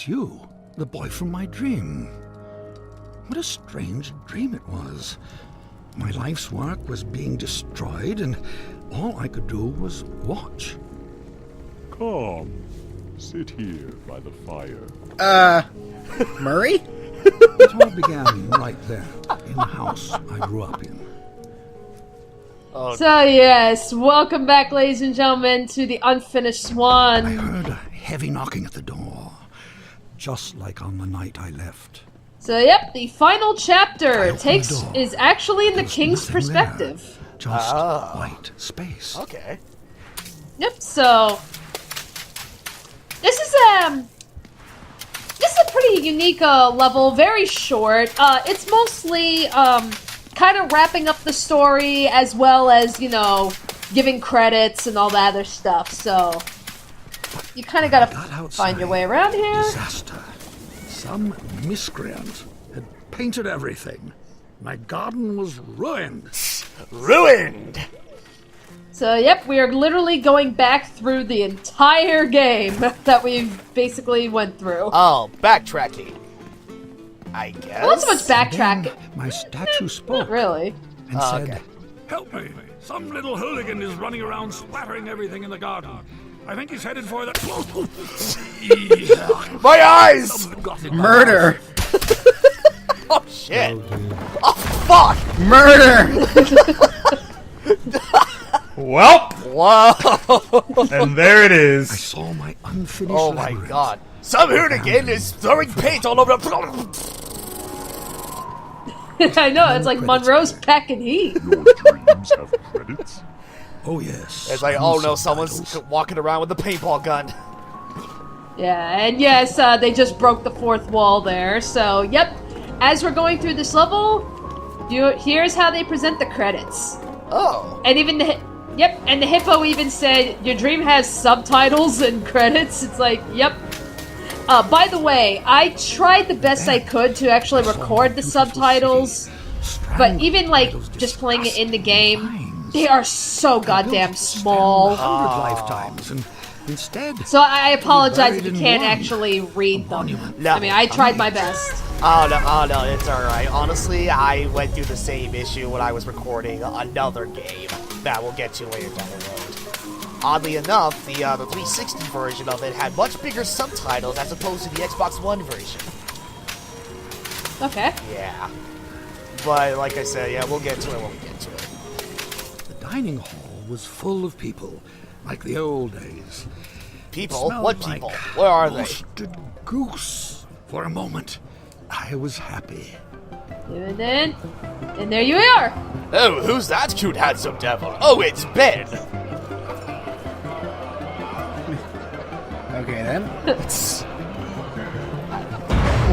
It's you, the boy from my dream. What a strange dream it was. My life's work was being destroyed, and all I could do was watch. Come, sit here by the fire. Murray? It all began right there, in the house I grew up in. So yes, welcome back, ladies and gentlemen, to the Unfinished I Swan. heard a heavy knocking at the door, just like on the night I left. So yep, the final chapter opened the door. is actually in the There was king's nothing perspective. there, just white space. Okay. Yep. So this is a pretty unique level, very short. It's mostly kind of wrapping up the story as well as, you know, giving credits and all that other stuff. So you kind of gotta find your way around here. Disaster. Some miscreant had painted everything. My garden was ruined. Ruined! So yep, we are literally going back through the entire game that we basically went through. Oh, backtracking. I guess. Not so much Then backtracking. my statue spoke Not really. and said, okay. "Help me! Some little hooligan is running around splattering everything in the garden. I think he's headed for the... My eyes! Murder! Oh, shit. Oh, fuck! Murder! Well, Whoa! and there it I is. saw my unfinished Oh, my labyrinth. God. Some hooligan is throwing paint all over the... I know, it's like Monroe's packing heat. Your dreams have credits? Oh, yes. It's like, and oh no, subtitles. someone's walking around with a paintball gun. Yeah, and yes, they just broke the fourth wall there. So, yep, as we're going through this level, here's how they present the credits. Oh. And even the hippo even said, your dream has subtitles and credits. It's like, yep. By the way, I tried the best I could to actually record the subtitles, but even like just playing it in the game, they are so goddamn small. 100 lifetimes, and instead... So I apologize if you Buried in can't one. actually read them. No. I mean, I tried my best. Oh no, it's alright. Honestly, I went through the same issue when I was recording another game that we'll get to later down the road. Oddly enough, the 360 version of it had much bigger subtitles as opposed to the Xbox One version. Okay. Yeah. But like I said, yeah, we'll get to it when we get to it. The dining hall was full of people, like the old days. People? Smelled What like people? Where are they? roasted goose. For a moment, I was happy. And then, and there you are. Oh, who's that cute handsome devil? Oh, it's Ben! Okay then.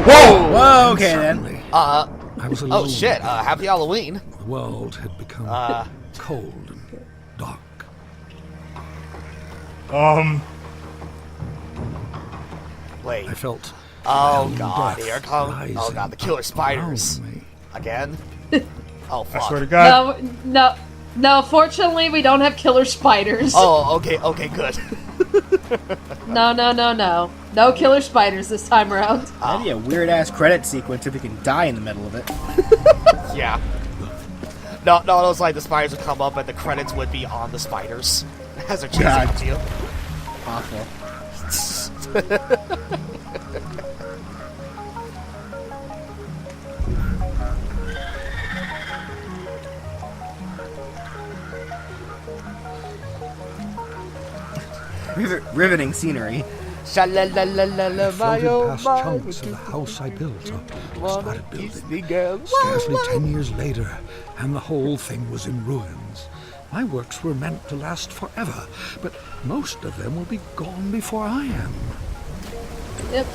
Whoa! Whoa, okay then. Suddenly, I was alone. oh shit, happy Halloween. The world had become cold and dark. Wait. I felt Oh brown god, death here come. Oh rising god, the killer spiders. around me. Again? Oh I fuck. swear to God. No, fortunately we don't have killer spiders. Oh, okay, good. No. No killer spiders this time around. That'd be a weird ass credit sequence if you can die in the middle of it. Yeah. No, it was like the spiders would come up and the credits would be on the spiders as they're chasing God. after you. Awful. Riveting scenery. Sha-la-la-la-la-la, I my floated oh past my. chunks of the house I built or started building. Girl. Scarcely 10 years later, and the whole thing was in ruins. My works were meant to last forever, but most of them will be gone before I am. Yep.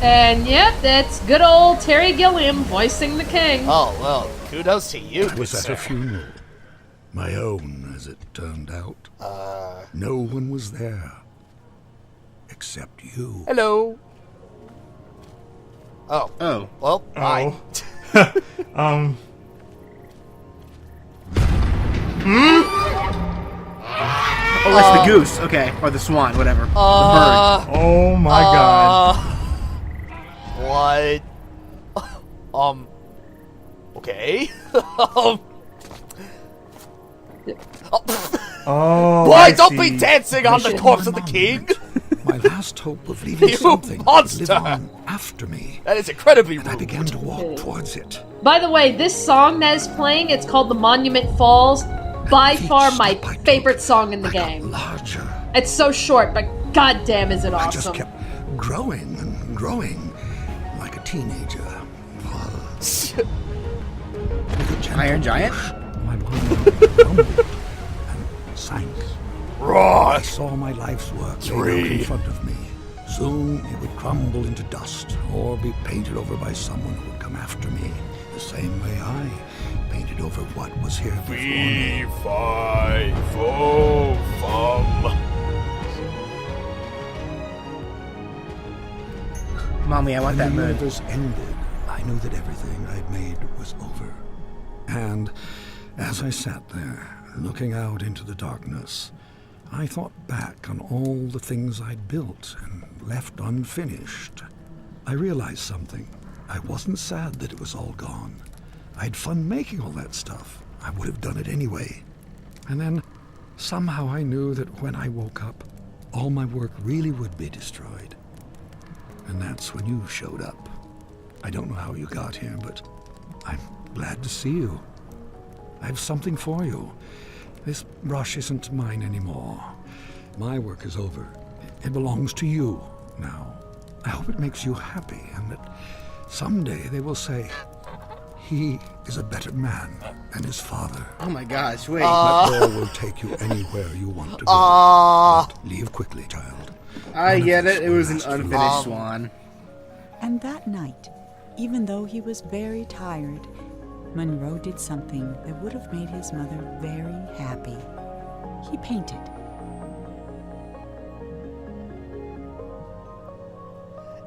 And yep, that's good old Terry Gilliam voicing the king. Oh, well, kudos to you, I good was at sir. a funeral. My own, as it turned out. No one was there. Except you. Hello. Oh. Oh. Well, bye. Oh, that's the goose. Okay. Or the swan, whatever. The bird. Oh my God. but okay. Oh, Boy, I don't see. be dancing on the corpse of the king. My last hope of leaving You something that would monster! live on after me. That is incredibly And I rude. began to walk towards it. By the way, this song that is playing, it's called The Monument Falls. By Each far my step I took, favorite song in the I got game. larger. It's so short, but goddamn is it I just awesome. kept growing and growing like a teenager. With a gentle Iron Giant? push, my mind rumbled and sank. I Right. saw my life's work laid out in front of me. Soon it would crumble into dust or be painted over by someone who would come after me, the same way I painted over what was here before me. Mommy, I want that When the moon. universe ended, I knew that everything I'd made was over. And as I sat there, looking out into the darkness, I thought back on all the things I'd built and left unfinished. I realized something. I wasn't sad that it was all gone. I had fun making all that stuff. I would have done it anyway. And then, somehow I knew that when I woke up, all my work really would be destroyed. And that's when you showed up. I don't know how you got here, but I'm glad to see you. I have something for you. This brush isn't mine anymore. My work is over. It belongs to you now. I hope it makes you happy and that someday they will say, he is a better man than his father. Oh my gosh, wait. That door will take you anywhere you want to go. But leave quickly, child. I None of get this it. It will was an last forever. unfinished Swan. And that night, even though he was very tired, Monroe did something that would have made his mother very happy. He painted.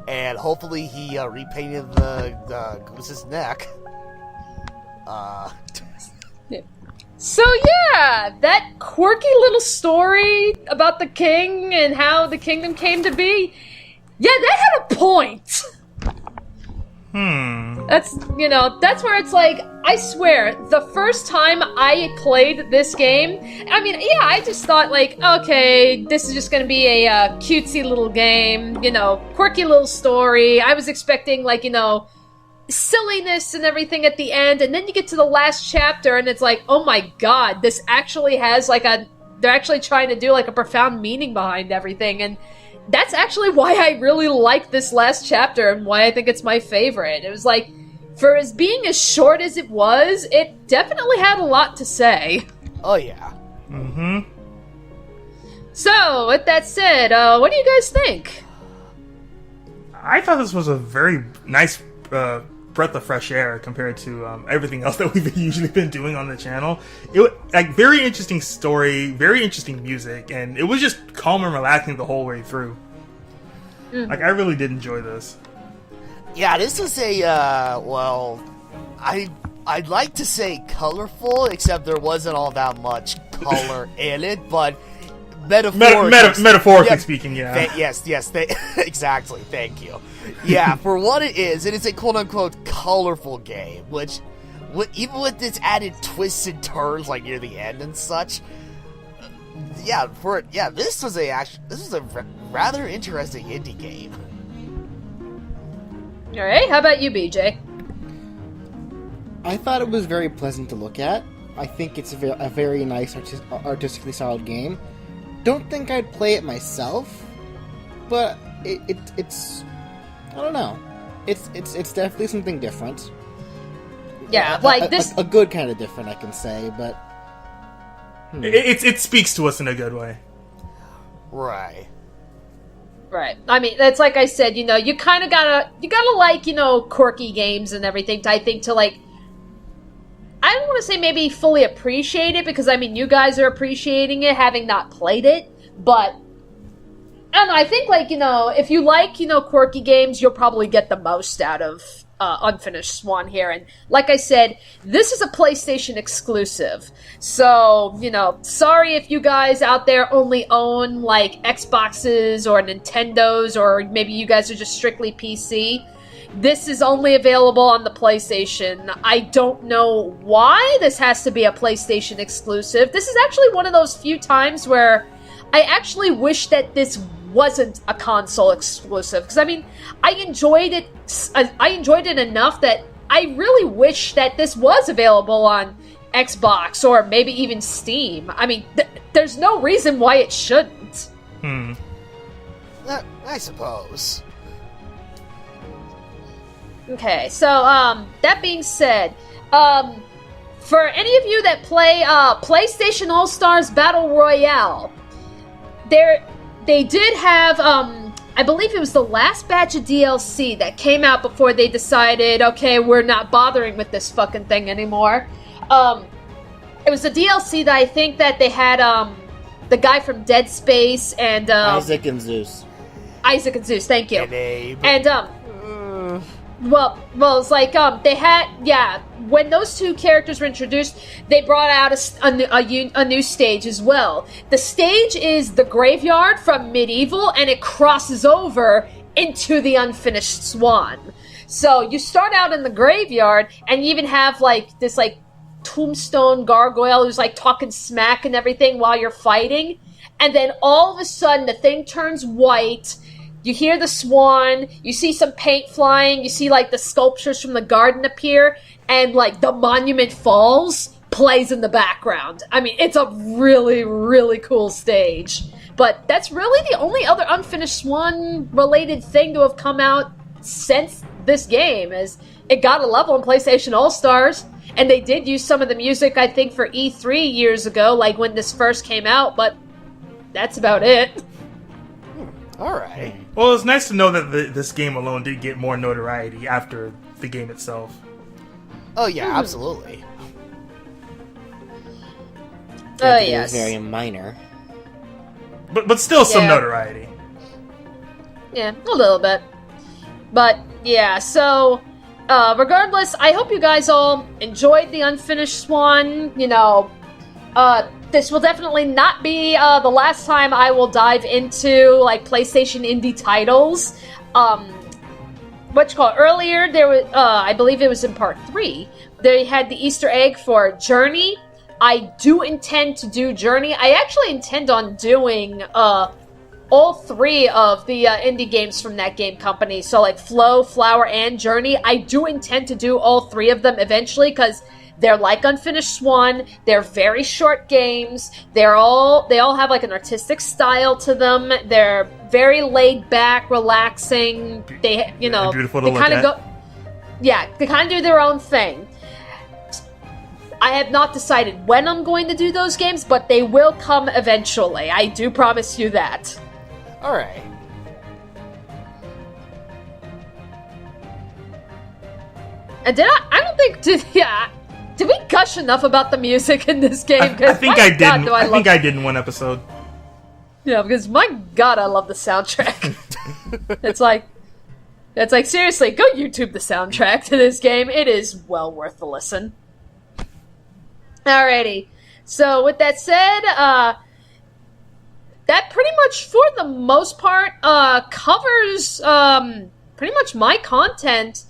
And hopefully he repainted the goose's neck. So yeah, that quirky little story about the king and how the kingdom came to be, yeah, that had a point. That's, that's where it's like, I swear, the first time I played this game, I mean, yeah, I just thought like, okay, this is just gonna be a cutesy little game, quirky little story. I was expecting like, silliness and everything at the end, and then you get to the last chapter and it's like, oh my god, this actually has like they're actually trying to do like a profound meaning behind everything, and that's actually why I really like this last chapter and why I think it's my favorite. It was like, for as being as short as it was, it definitely had a lot to say. Oh yeah. So, with that said, what do you guys think? I thought this was a very nice breath of fresh air compared to everything else that we've usually been doing on the channel. It was like very interesting story, very interesting music, and it was just calm and relaxing the whole way through. Like, I really did enjoy this. Yeah, this was a, I'd like to say colorful, except there wasn't all that much color in it, but Metaphorically speaking, yeah. Yes, exactly, thank you. Yeah, for what it is a quote-unquote colorful game, which, even with its added twists and turns, like near the end and such, this was a rather interesting indie game. Alright, how about you, BJ? I thought it was very pleasant to look at. I think it's a very nice, artistically solid game. Don't think I'd play it myself, but it's I don't know. It's definitely something different. Yeah, like this. A good kind of different, I can say, but It speaks to us in a good way. Right. Right. I mean, it's like I said, you kind of gotta like, quirky games and everything, I think, to like, I don't want to say maybe fully appreciate it, because, I mean, you guys are appreciating it, having not played it, but, I don't know, I think, like, if you like, quirky games, you'll probably get the most out of Unfinished Swan here, and like I said, this is a PlayStation exclusive, so, sorry if you guys out there only own, like, Xboxes or Nintendos, or maybe you guys are just strictly PC. this is only available on the PlayStation. I don't know why this has to be a PlayStation exclusive. This is actually one of those few times where I actually wish that this wasn't a console exclusive. Because, I mean, I enjoyed it enough that I really wish that this was available on Xbox or maybe even Steam. I mean, there's no reason why it shouldn't. I suppose. Okay, so, that being said, for any of you that play, PlayStation All-Stars Battle Royale, they did have, I believe it was the last batch of DLC that came out before they decided, okay, we're not bothering with this fucking thing anymore. It was a DLC that I think that they had, the guy from Dead Space and, Isaac and Zeus. Isaac and Zeus, thank you. And Abe. And, well, it's like, they had, when those two characters were introduced, they brought out a new stage as well. The stage is the graveyard from Medieval, and it crosses over into the unfinished Swan. So, you start out in the graveyard, and you even have, like, this, like, tombstone gargoyle who's, like, talking smack and everything while you're fighting. And then, all of a sudden, the thing turns white. You hear the swan, you see some paint flying, you see, like, the sculptures from the garden appear, and, like, the monument falls, plays in the background. I mean, it's a really, really cool stage. But that's really the only other unfinished Swan-related thing to have come out since this game, is it got a level in PlayStation All-Stars, and they did use some of the music, I think, for E3 years ago, like when this first came out, but that's about it. Alright. Well, it's nice to know that this game alone did get more notoriety after the game itself. Oh yeah, absolutely. Oh, It yes. was very minor. But still some Yeah. notoriety. Yeah, a little bit. But, yeah, so, regardless, I hope you guys all enjoyed the Unfinished Swan. You know, this will definitely not be the last time I will dive into, like, PlayStation indie titles. Earlier, there was, I believe it was in part 3, they had the Easter egg for Journey. I do intend to do Journey. I actually intend on doing, all 3 of the indie games from that game company. So, like, Flow, Flower, and Journey. I do intend to do all 3 of them eventually, because they're like Unfinished Swan. They're very short games. They all have, like, an artistic style to them. They're very laid back, relaxing. They, you know, beautiful to they look kind of at. go. Yeah, they kind of do their own thing. I have not decided when I'm going to do those games, but they will come eventually. I do promise you that. Alright. And I don't think, did we gush enough about the music in this game? I think my I did. God, do I think love- I did in one episode. Yeah, because my God, I love the soundtrack. It's like seriously, go YouTube the soundtrack to this game. It is well worth the listen. Alrighty. So with that said, that pretty much, for the most part, covers pretty much my content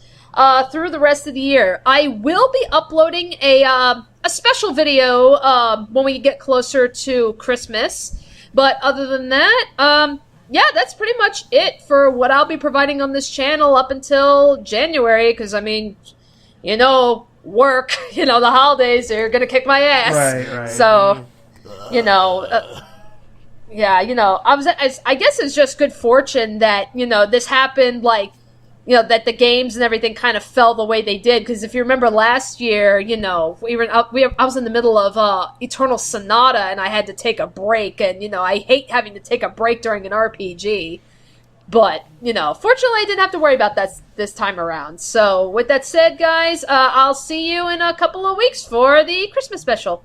through the rest of the year. I will be uploading a special video when we get closer to Christmas. But other than that, yeah, that's pretty much it for what I'll be providing on this channel up until January. Because, I mean, you know, work, you know, the holidays are going to kick my ass. Right. So, you know, yeah, you know, I guess it's just good fortune that, you know, this happened, like, you know, that the games and everything kind of fell the way they did. Because if you remember last year, you know, I was in the middle of Eternal Sonata, and I had to take a break. And, you know, I hate having to take a break during an RPG. But, you know, fortunately I didn't have to worry about that this time around. So, with that said, guys, I'll see you in a couple of weeks for the Christmas special.